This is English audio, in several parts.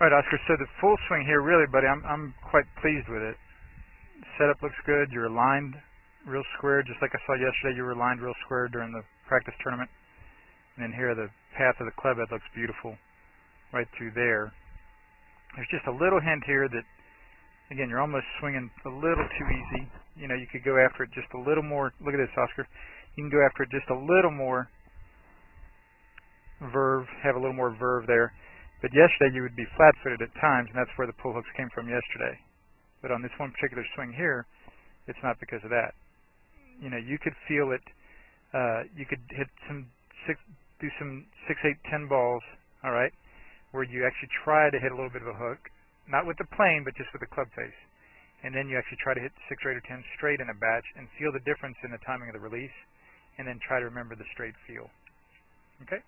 All right, Oscar, so the full swing here, really, buddy, I'm quite pleased with it. Setup looks good. You're aligned real square, just like I saw yesterday. You were aligned real square during the practice tournament. And then here, the path of the club head looks beautiful right through there. There's just a little hint here that, again, you're almost swinging a little too easy. You know, you could go after it just a little more. Look at this, Oscar. You can go after it just a little more verve, have a little more verve there. But yesterday you would be flat-footed at times, and that's where the pull hooks came from yesterday. But on this one particular swing here, it's not because of that. You know, you could feel it. You could hit do some 6, 8, 10 balls, all right, where you actually try to hit a little bit of a hook, not with the plane, but just with the club face. And then you actually try to hit 6 or 8 or 10 straight in a batch and feel the difference in the timing of the release, and then try to remember the straight feel. Okay?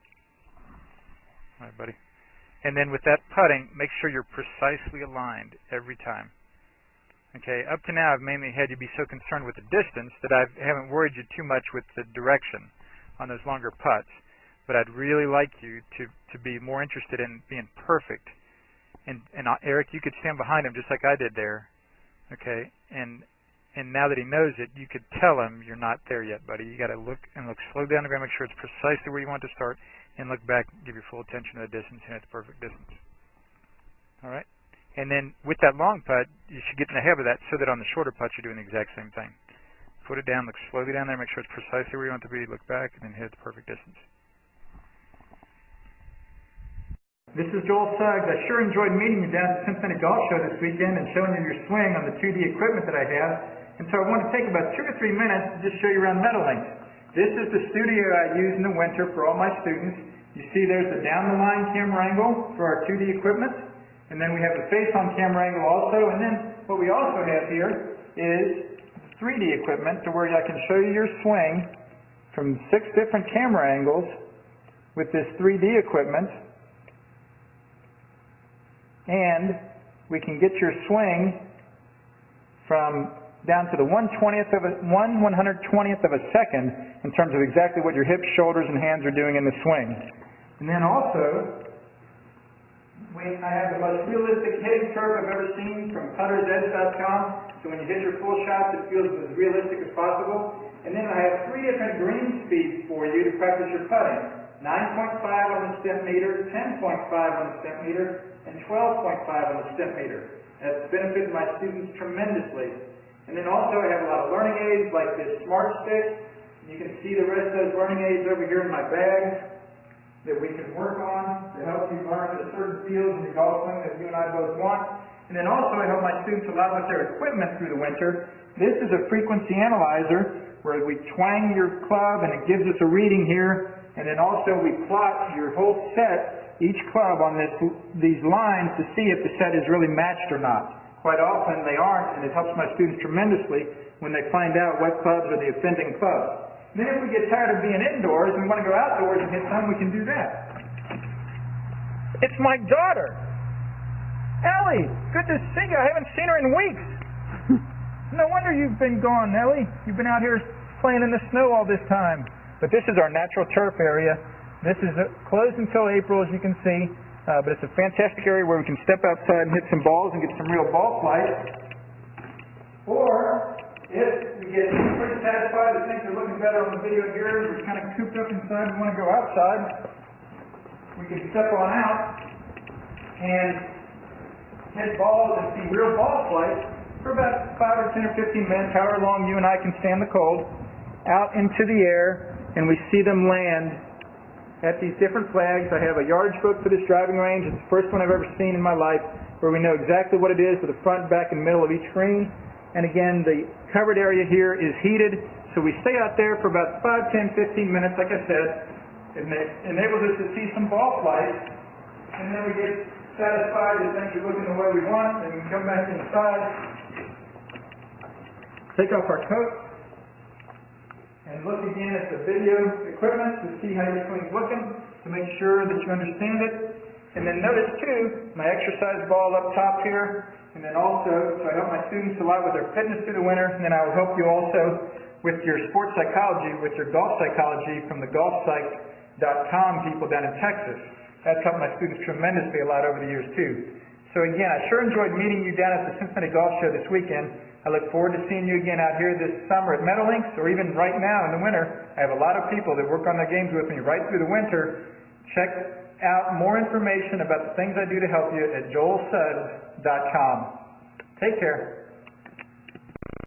All right, buddy. And then with that putting, make sure you're precisely aligned every time. Okay, up to now I've mainly had you be so concerned with the distance that I haven't worried you too much with the direction on those longer putts. But I'd really like you to be more interested in being perfect. And Eric, you could stand behind him just like I did there. Okay, and now that he knows it, you could tell him you're not there yet, buddy. You got to look slow down the ground, make sure it's precisely where you want to start, and look back, give your full attention to the distance, and it's perfect distance. All right? And then with that long putt, you should get in the habit of that so that on the shorter putts you're doing the exact same thing. Put it down, look slowly down there, make sure it's precisely where you want it to be, look back, and then hit the perfect distance. This is Joel Suggs. I sure enjoyed meeting you down at the Cincinnati Golf Show this weekend and showing you your swing on the 2D equipment that I have. And so I want to take about 2 or 3 minutes to just show you around Meadowlinks. This is the studio I use in the winter for all my students. You see there's the down-the-line camera angle for our 2D equipment. And then we have the face-on camera angle also. And then what we also have here is 3D equipment to where I can show you your swing from 6 different camera angles with this 3D equipment. And we can get your swing from down to the 1/120th of a second in terms of exactly what your hips, shoulders, and hands are doing in the swing. And then also, I have the most realistic hitting curve I've ever seen from puttersedge.com. So when you hit your full shots, it feels as realistic as possible. And then I have 3 different green speeds for you to practice your putting. 9.5 on the step meter, 10.5 on the step meter, and 12.5 on the step meter. That's benefited my students tremendously. And then also I have a lot of learning aids like this Smart Stick. You can see the rest of those learning aids over here in my bag that we can work on to help you learn the certain fields in your golf swing that you and I both want. And then also I help my students a lot with their equipment through the winter. This is a frequency analyzer where we twang your club and it gives us a reading here. And then also we plot your whole set, each club on these lines to see if the set is really matched or not. Quite often they aren't, and it helps my students tremendously when they find out what clubs are the offending clubs. Then if we get tired of being indoors and want to go outdoors and hit some, we can do that. It's my daughter, Ellie. Good to see you. I haven't seen her in weeks. No wonder you've been gone, Ellie. You've been out here playing in the snow all this time. But this is our natural turf area. This is closed until April, as you can see. But it's a fantastic area where we can step outside and hit some balls and get some real ball flight. Or, if we get pretty satisfied that things are looking better on the video here, we're kind of cooped up inside and want to go outside, we can step on out and hit balls and see real ball flight for about 5 or 10 or 15 minutes, however long you and I can stand the cold, out into the air, and we see them land at these different flags. I have a yardage book for this driving range. It's the first one I've ever seen in my life where we know exactly what it is with the front, back, and middle of each green. And again, the covered area here is heated, so we stay out there for about 5, 10, 15 minutes, like I said. It enables us to see some ball flight, and then we get satisfied that things are looking the way we want, and we come back inside, take off our coat, and look again at the video equipment to see how your swing's looking, to make sure that you understand it. And then notice too, my exercise ball up top here, and then also, so I help my students a lot with their fitness through the winter, and then I will help you also with your sports psychology, with your golf psychology from the golfpsych.com people down in Texas. That's helped my students tremendously a lot over the years too. So again, I sure enjoyed meeting you down at the Cincinnati Golf Show this weekend. I look forward to seeing you again out here this summer at Meadowlinks, or even right now in the winter. I have a lot of people that work on their games with me right through the winter. Check out more information about the things I do to help you at joelsuggs.com. Take care.